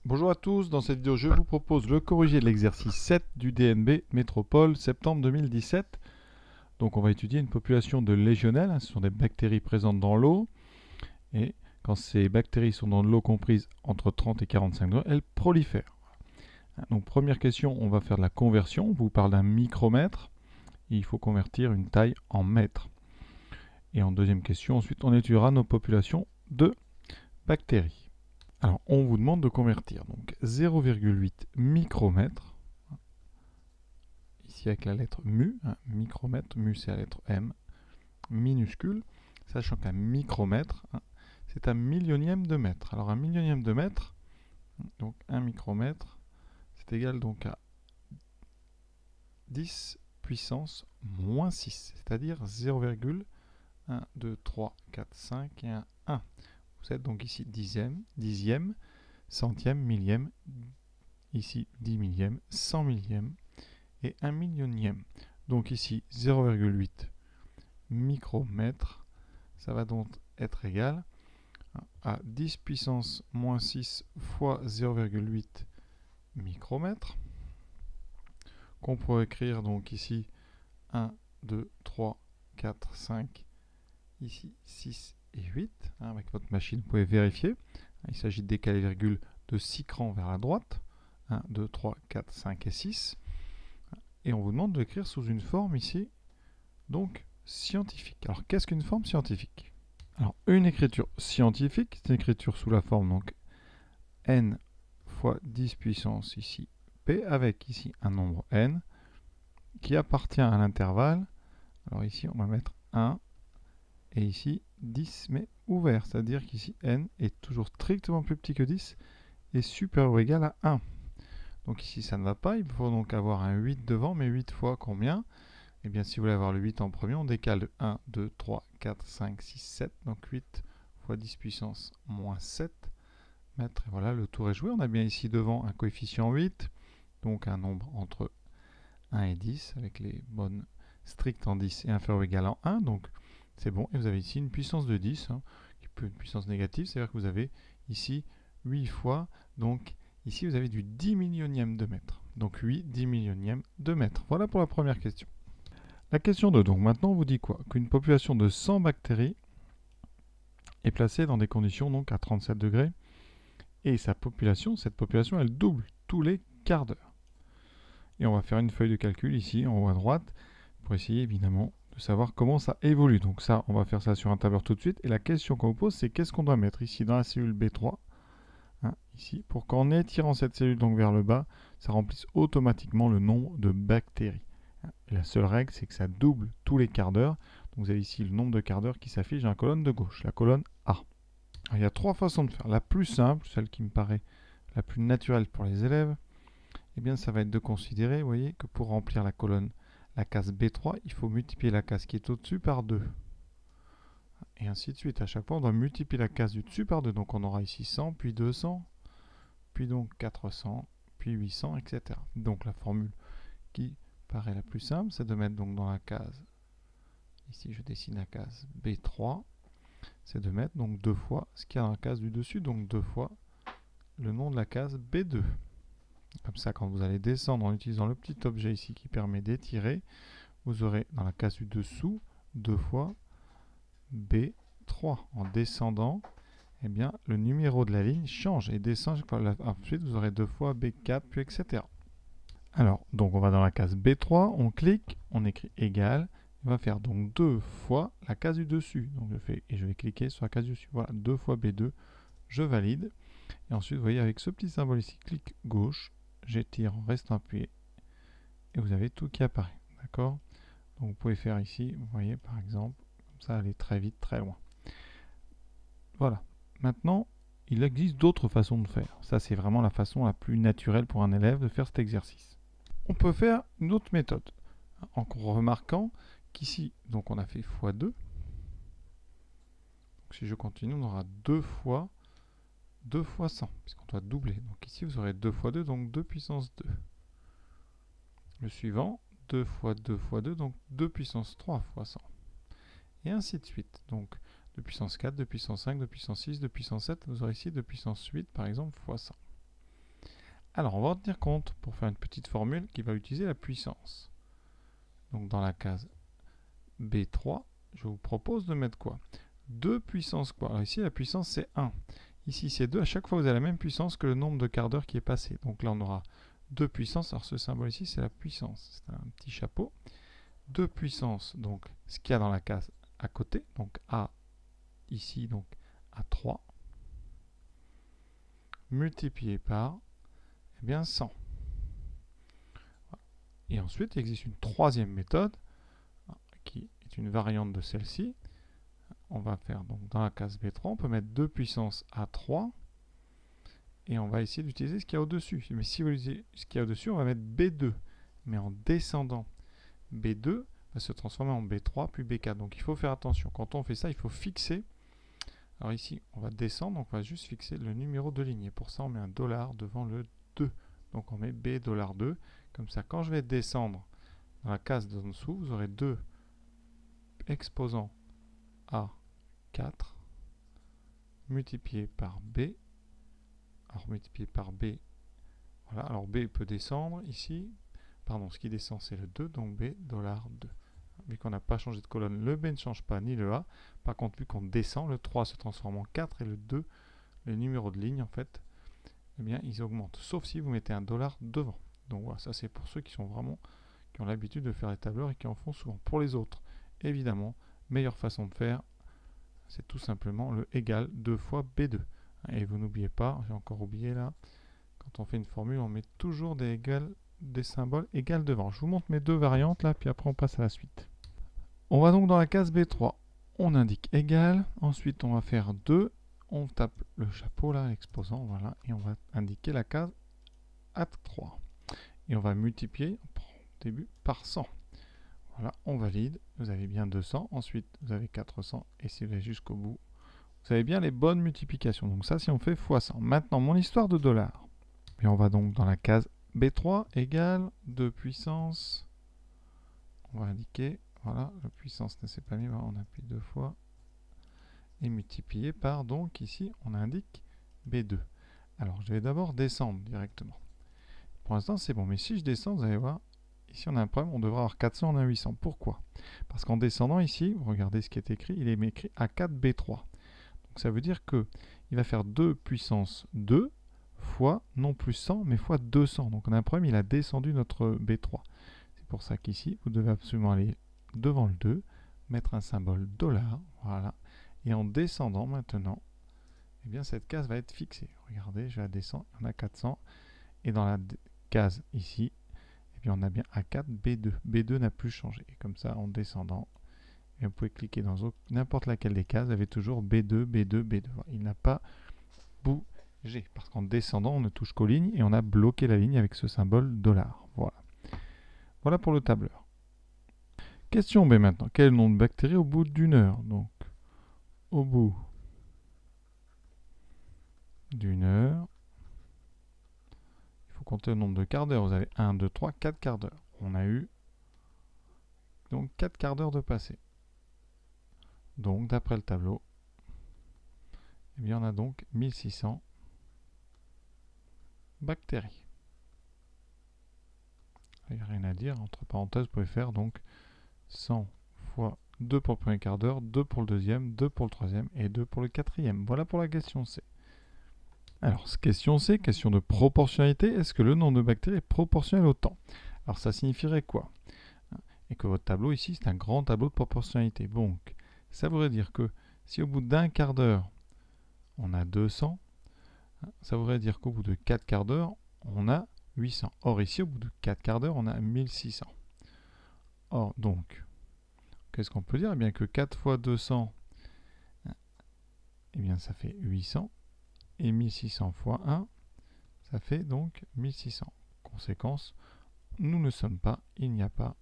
Bonjour à tous, dans cette vidéo je vous propose le corrigé de l'exercice 7 du DNB Métropole septembre 2017. Donc on va étudier une population de légionelles, ce sont des bactéries présentes dans l'eau, et quand ces bactéries sont dans de l'eau comprise entre 30 et 45 degrés, elles prolifèrent. Donc première question, on va faire de la conversion, on vous parle d'un micromètre, il faut convertir une taille en mètre. Et en deuxième question, ensuite on étudiera nos populations de bactéries. Alors, on vous demande de convertir donc 0,8 micromètres, ici avec la lettre mu, micromètre, mu c'est la lettre M, minuscule, sachant qu'un micromètre, c'est un millionième de mètre. Alors, un millionième de mètre, donc un micromètre, c'est égal donc à 10 puissance moins 6, c'est-à-dire 0,1, 2, 3, 4, 5 et un 1. Vous êtes donc ici dixième, centième, millième, ici 10 millième, 100 millième et 1 millionième. Donc ici 0,8 micromètres, ça va donc être égal à 10 puissance moins 6 fois 0,8 micromètres, qu'on pourrait écrire donc ici 1, 2, 3, 4, 5, ici 6 et 8. Avec votre machine, vous pouvez vérifier. Il s'agit de décaler les virgules de 6 crans vers la droite. 1, 2, 3, 4, 5 et 6. Et on vous demande de l'écrire sous une forme ici, donc scientifique. Alors qu'est-ce qu'une forme scientifique? Alors une écriture scientifique, c'est une écriture sous la forme donc n fois 10 puissance ici p, avec ici un nombre n qui appartient à l'intervalle. Alors ici on va mettre 1 et ici 10 mais ouvert, c'est-à-dire qu'ici n est toujours strictement plus petit que 10 et supérieur ou égal à 1. Donc ici ça ne va pas, il faut donc avoir un 8 devant, mais 8 fois combien? Eh bien si vous voulez avoir le 8 en premier, on décale de 1, 2, 3, 4, 5, 6, 7, donc 8 fois 10 puissance moins 7 mètres. Et voilà, le tour est joué. On a bien ici devant un coefficient 8, donc un nombre entre 1 et 10, avec les bonnes strictes en 10 et inférieur ou égal à 1, donc c'est bon. Et vous avez ici une puissance de 10, qui peut être une puissance négative, c'est-à-dire que vous avez ici 8 fois, donc ici vous avez du 10 millionième de mètre. Donc 8 10 millionième de mètre. Voilà pour la première question. La question 2, donc maintenant on vous dit quoi? Qu'une population de 100 bactéries est placée dans des conditions donc à 37 degrés, et cette population, elle double tous les quarts d'heure. Et on va faire une feuille de calcul ici en haut à droite pour essayer évidemment de savoir comment ça évolue. Donc ça, on va faire ça sur un tableur tout de suite. Et la question qu'on vous pose, c'est qu'est-ce qu'on doit mettre ici dans la cellule B3, ici, pour qu'en étirant cette cellule donc vers le bas, ça remplisse automatiquement le nombre de bactéries. Et la seule règle, c'est que ça double tous les quarts d'heure. Donc vous avez ici le nombre de quarts d'heure qui s'affiche dans la colonne de gauche, la colonne A. Alors, il y a trois façons de faire. La plus simple, celle qui me paraît la plus naturelle pour les élèves, eh bien ça va être de considérer, vous voyez, que pour remplir la colonne, la case B3, il faut multiplier la case qui est au-dessus par 2. Et ainsi de suite. À chaque fois, on doit multiplier la case du dessus par 2. Donc on aura ici 100, puis 200, puis donc 400, puis 800, etc. Donc la formule qui paraît la plus simple, c'est de mettre donc dans la case, ici je dessine la case B3, c'est de mettre donc 2 fois ce qu'il y a dans la case du dessus, donc 2 fois le nom de la case B2. Comme ça, quand vous allez descendre en utilisant le petit objet ici qui permet d'étirer, vous aurez dans la case du dessous 2 fois B3. En descendant, eh bien, le numéro de la ligne change et descend. Ensuite, vous aurez 2 fois B4, puis etc. Alors, donc on va dans la case B3, on clique, on écrit égal. On va faire donc 2 fois la case du dessus. Donc je vais cliquer sur la case du dessus. Voilà, 2 fois B2, je valide. Et ensuite, vous voyez, avec ce petit symbole ici, clic gauche, j'étire en restant appuyé. Et vous avez tout qui apparaît. D'accord? Donc vous pouvez faire ici, vous voyez par exemple, comme ça aller très vite, très loin. Voilà. Maintenant, il existe d'autres façons de faire. Ça, c'est vraiment la façon la plus naturelle pour un élève de faire cet exercice. On peut faire une autre méthode, en remarquant qu'ici, donc on a fait x2. Donc si je continue, on aura 2 fois 100, puisqu'on doit doubler. Donc ici, vous aurez 2 fois 2, donc 2 puissance 2. Le suivant, 2 fois 2 fois 2, donc 2 puissance 3 fois 100. Et ainsi de suite. Donc 2 puissance 4, 2 puissance 5, 2 puissance 6, 2 puissance 7, vous aurez ici 2 puissance 8, par exemple, fois 100. Alors, on va en tenir compte pour faire une petite formule qui va utiliser la puissance. Donc, dans la case B3, je vous propose de mettre quoi? 2 puissance quoi? Alors ici, la puissance, c'est 1. Ici, c'est 2. À chaque fois, vous avez la même puissance que le nombre de quarts d'heure qui est passé. Donc là, on aura 2 puissances. Alors, ce symbole ici, c'est la puissance. C'est un petit chapeau. 2 puissance, donc ce qu'il y a dans la case à côté. Donc A, ici, donc à 3. Multiplié par, eh bien, 100. Et ensuite, il existe une troisième méthode qui est une variante de celle-ci. On va faire donc dans la case B3, on peut mettre 2 puissance à 3 et on va essayer d'utiliser ce qu'il y a au-dessus. Mais si vous utilisez ce qu'il y a au-dessus, on va mettre B2. Mais en descendant, B2 va se transformer en B3 puis B4. Donc il faut faire attention. Quand on fait ça, il faut fixer. Alors ici, on va descendre, donc on va juste fixer le numéro de ligne. Et pour ça, on met un dollar devant le 2. Donc on met B$2. Comme ça, quand je vais descendre dans la case d'en dessous, vous aurez 2 exposants à 4 multiplié par B. Alors multiplié par B, voilà, alors B peut descendre ici, pardon, ce qui descend c'est le 2, donc B$2. Vu qu'on n'a pas changé de colonne, le B ne change pas ni le A. Par contre, vu qu'on descend, le 3 se transforme en 4 et le 2, les numéros de ligne en fait, eh bien ils augmentent, sauf si vous mettez un dollar devant. Donc voilà, ça c'est pour ceux qui ont l'habitude de faire les tableurs et qui en font souvent. Pour les autres, évidemment, meilleure façon de faire, c'est tout simplement le égal 2 fois B2. Et vous n'oubliez pas, j'ai encore oublié là, quand on fait une formule, on met toujours des symboles égales devant. Je vous montre mes deux variantes là, puis après on passe à la suite. On va donc dans la case B3. On indique égal, ensuite on va faire 2, on tape le chapeau là, l'exposant, voilà, et on va indiquer la case A3. Et on va multiplier, au début, par 100. Voilà, on valide, vous avez bien 200, ensuite vous avez 400, et si vous allez jusqu'au bout, vous avez bien les bonnes multiplications. Donc ça, si on fait x 100. Maintenant, mon histoire de dollars. Puis on va donc dans la case B3 égale 2 puissance. On va indiquer, voilà, la puissance ne s'est pas mis, on appuie 2 fois. Et multiplié par, donc ici, on indique B2. Alors, je vais d'abord descendre directement. Pour l'instant, c'est bon. Mais si je descends, vous allez voir, ici, on a un problème. On devrait avoir 400, on a 800. Pourquoi? Parce qu'en descendant ici, vous regardez ce qui est écrit, il est écrit A4B3. Ça veut dire que il va faire 2 puissance 2 fois, non plus 100, mais fois 200. Donc on a un problème, il a descendu notre B3. C'est pour ça qu'ici, vous devez absolument aller devant le 2, mettre un symbole dollar, voilà. Et en descendant maintenant, eh bien cette case va être fixée. Regardez, je la descends, on a 400. Et dans la case ici, eh bien on a bien A4, B2. B2 n'a plus changé. Et comme ça, en descendant, et vous pouvez cliquer dans n'importe laquelle des cases, vous avez toujours B2, B2, B2. Il n'a pas bougé, parce qu'en descendant, on ne touche qu'aux lignes, et on a bloqué la ligne avec ce symbole dollar. Voilà. Voilà pour le tableur. Question B maintenant. Quel est le nombre de bactéries au bout d'une heure? Donc, au bout d'une heure, il faut compter le nombre de quarts d'heure. Vous avez 1, 2, 3, 4 quarts d'heure. On a eu donc 4 quarts d'heure de passé. Donc, d'après le tableau, eh bien, on a donc 1600 bactéries. Il n'y a rien à dire. Entre parenthèses, vous pouvez faire donc 100 fois 2 pour le premier quart d'heure, 2 pour le deuxième, 2 pour le troisième et 2 pour le quatrième. Voilà pour la question C. Alors, question C, question de proportionnalité. Est-ce que le nombre de bactéries est proportionnel au temps? Alors, ça signifierait quoi? Et que votre tableau ici, c'est un grand tableau de proportionnalité. Donc, ça voudrait dire que si au bout d'un quart d'heure, on a 200, ça voudrait dire qu'au bout de 4 quarts d'heure, on a 800. Or, ici, au bout de 4 quarts d'heure, on a 1600. Or, donc, qu'est-ce qu'on peut dire? Eh bien que 4 fois 200, eh bien, ça fait 800. Et 1600 fois 1, ça fait donc 1600. Conséquence, nous ne sommes pas, il n'y a pas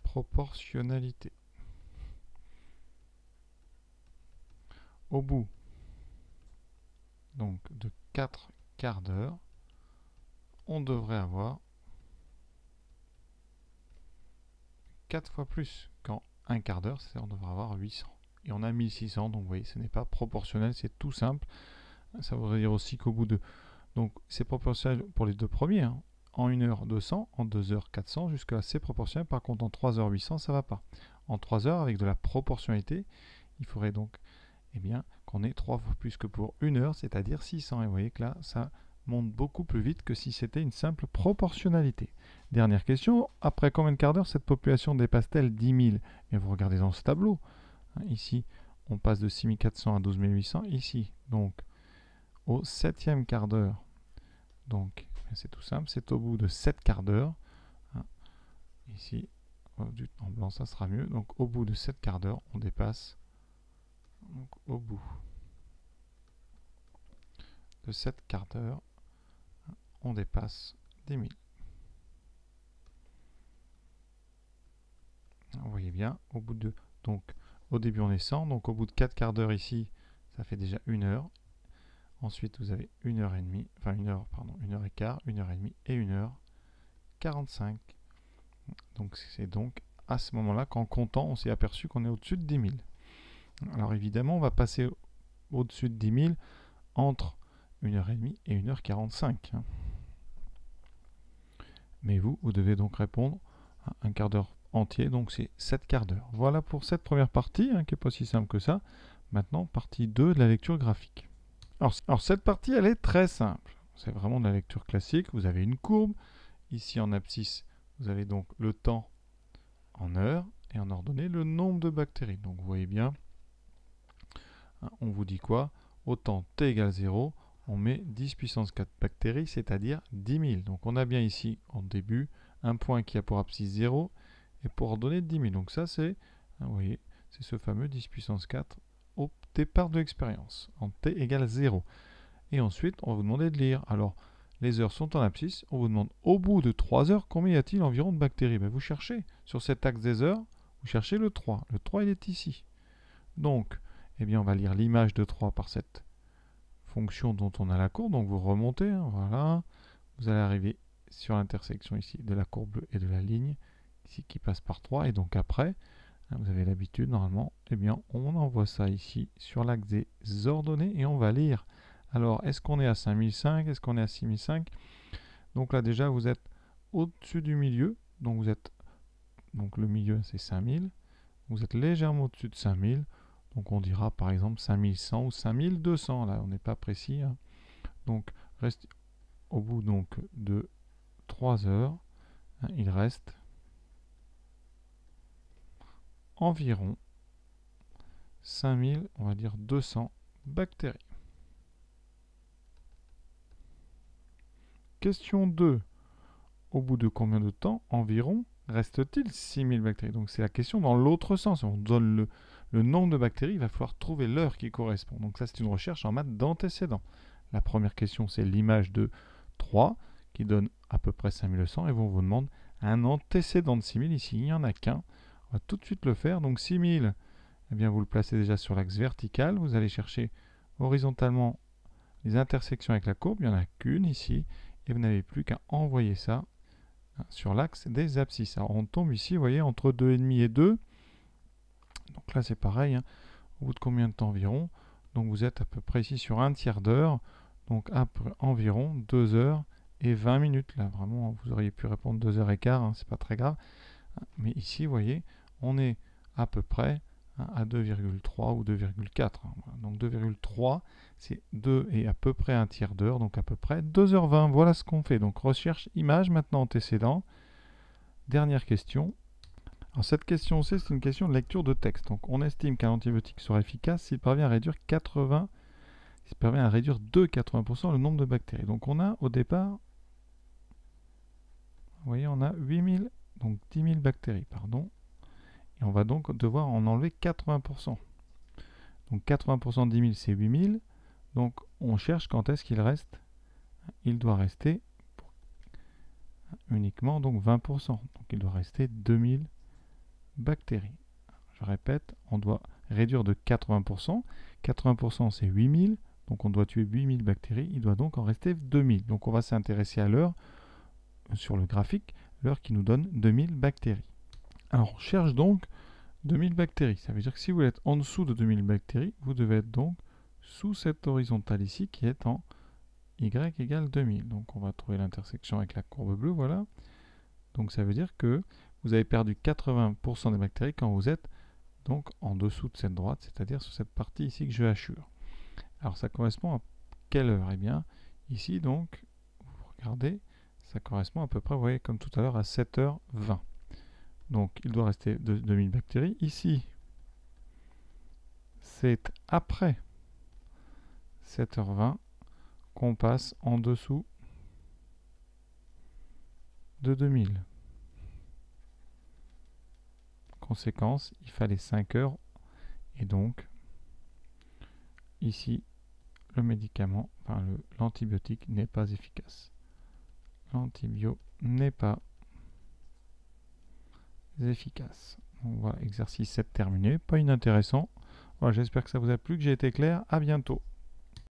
proportionnalité. Au bout donc de 4 quarts d'heure, on devrait avoir 4 fois plus qu'en un quart d'heure, c'est-à-dire on devrait avoir 800. Et on a 1600, donc vous voyez, ce n'est pas proportionnel, c'est tout simple. Ça voudrait dire aussi qu'au bout de... Donc c'est proportionnel pour les deux premiers. Hein. En 1 heure 200, en 2 heures 400, jusque-là c'est proportionnel. Par contre en 3 heures 800, ça ne va pas. En 3 heures, avec de la proportionnalité, il faudrait donc qu'on ait 3 fois plus que pour 1 heure, c'est-à-dire 600. Et vous voyez que là, ça monte beaucoup plus vite que si c'était une simple proportionnalité. Dernière question, après combien de quarts d'heure cette population dépasse-t-elle 10 000? Et vous regardez dans ce tableau. Hein, ici, on passe de 6 400 à 12 800. Ici, donc, au 7e quart d'heure. Donc, c'est tout simple, c'est au bout de 7 quarts d'heure. Hein, ici, en blanc, ça sera mieux. Donc, au bout de 7 quarts d'heure, on dépasse. Donc, au bout de 7 quarts d'heure, on dépasse 10 000. Vous voyez bien, au bout de... Donc, au début, on est 100. Donc, au bout de 4 quarts d'heure ici, ça fait déjà 1 heure. Ensuite, vous avez 1 heure et demie, enfin 1 heure, pardon, 1 heure et quart, 1 heure et demie et 1 heure 45. Donc, c'est donc à ce moment-là qu'en comptant, on s'est aperçu qu'on est au-dessus de 10 000. Alors, évidemment, on va passer au-dessus de 10 000 entre 1 heure et demie et 1 heure 45. Mais vous devez donc répondre à un quart d'heure entier, donc c'est 7 quarts d'heure. Voilà pour cette première partie, qui n'est pas si simple que ça. Maintenant, partie 2 de la lecture graphique. Alors cette partie, elle est très simple. C'est vraiment de la lecture classique. Vous avez une courbe. Ici, en abscisse, vous avez donc le temps en heures et en ordonnée le nombre de bactéries. Donc vous voyez bien, on vous dit quoi? Au temps t égale 0, on met 10 puissance 4 bactéries, c'est-à-dire 10 000. Donc on a bien ici, en début, un point qui a pour abscisse 0 et pour ordonnée 10 000. Donc ça, c'est, vous voyez, c'est ce fameux 10 puissance 4 au départ de l'expérience, en t égale 0. Et ensuite, on va vous demander de lire. Alors, les heures sont en abscisse. On vous demande, au bout de 3 heures, combien y a-t-il environ de bactéries? Vous cherchez, sur cet axe des heures, vous cherchez le 3. Le 3, il est ici. Donc, on va lire l'image de 3 par cette fonction dont on a la courbe. Donc, vous remontez, voilà. Vous allez arriver sur l'intersection ici de la courbe bleue et de la ligne, ici qui passe par 3. Et donc, après, vous avez l'habitude, normalement, on envoie ça ici sur l'axe des ordonnées et on va lire. Alors, est-ce qu'on est à 5005? Est-ce qu'on est à 6005? Donc là, déjà, vous êtes au-dessus du milieu. Donc, le milieu, c'est 5000. Vous êtes légèrement au-dessus de 5000. Donc, on dira, par exemple, 5100 ou 5200. Là, on n'est pas précis. Donc, reste au bout de 3 heures. Il reste environ 5000, on va dire 200 bactéries. Question 2. Au bout de combien de temps environ reste-t-il 6000 bactéries? Donc c'est la question dans l'autre sens. On donne le nombre de bactéries, il va falloir trouver l'heure qui correspond. Donc ça, c'est une recherche en maths d'antécédent. La première question, c'est l'image de 3 qui donne à peu près 5100 et on vous demande un antécédent de 6000. Ici, il n'y en a qu'un. On va tout de suite le faire. Donc 6000, vous le placez déjà sur l'axe vertical. Vous allez chercher horizontalement les intersections avec la courbe. Il n'y en a qu'une ici. Et vous n'avez plus qu'à envoyer ça sur l'axe des abscisses. Alors on tombe ici, vous voyez, entre 2,5 et 2. Donc là c'est pareil, au bout de combien de temps environ? Donc vous êtes à peu près ici sur un tiers d'heure, donc après environ 2 heures et 20 minutes. Là vraiment, vous auriez pu répondre 2 heures et quart, c'est pas très grave. Mais ici, vous voyez, on est à peu près à 2,3 ou 2,4. Donc 2,3, c'est 2 et à peu près un tiers d'heure, donc à peu près 2h20. Voilà ce qu'on fait. Donc recherche image, maintenant antécédent. Dernière question. Alors cette question aussi, c'est une question de lecture de texte. Donc on estime qu'un antibiotique sera efficace s'il parvient à réduire de 80% le nombre de bactéries. Donc on a au départ, vous voyez, on a 8000, donc 10 000 bactéries, pardon. Et on va donc devoir en enlever 80%. Donc 80% de 10 000, c'est 8 000. Donc on cherche quand est-ce qu'il reste. Il doit rester uniquement donc 20%. Donc il doit rester 2000 bactéries. Je répète, on doit réduire de 80%. 80% c'est 8000. Donc on doit tuer 8000 bactéries. Il doit donc en rester 2000. Donc on va s'intéresser à l'heure sur le graphique, l'heure qui nous donne 2000 bactéries. Alors, on cherche donc 2000 bactéries. Ça veut dire que si vous êtes en dessous de 2000 bactéries, vous devez être donc sous cette horizontale ici qui est en y égale 2000. Donc on va trouver l'intersection avec la courbe bleue, voilà. Donc ça veut dire que vous avez perdu 80% des bactéries quand vous êtes donc en dessous de cette droite, c'est-à-dire sur cette partie ici que je hachure. Alors ça correspond à quelle heure? Eh bien, ici donc, vous regardez, ça correspond à peu près, vous voyez, comme tout à l'heure, à 7h20. Donc il doit rester 2000 bactéries. Ici, c'est après 7h20 qu'on passe en dessous de 2000. Conséquence, il fallait 5 heures et donc ici le médicament, enfin l'antibiotique n'est pas efficace. L'antibio n'est pas efficace. Donc voilà, exercice 7 terminé, pas inintéressant. Voilà, j'espère que ça vous a plu, que j'ai été clair. À bientôt.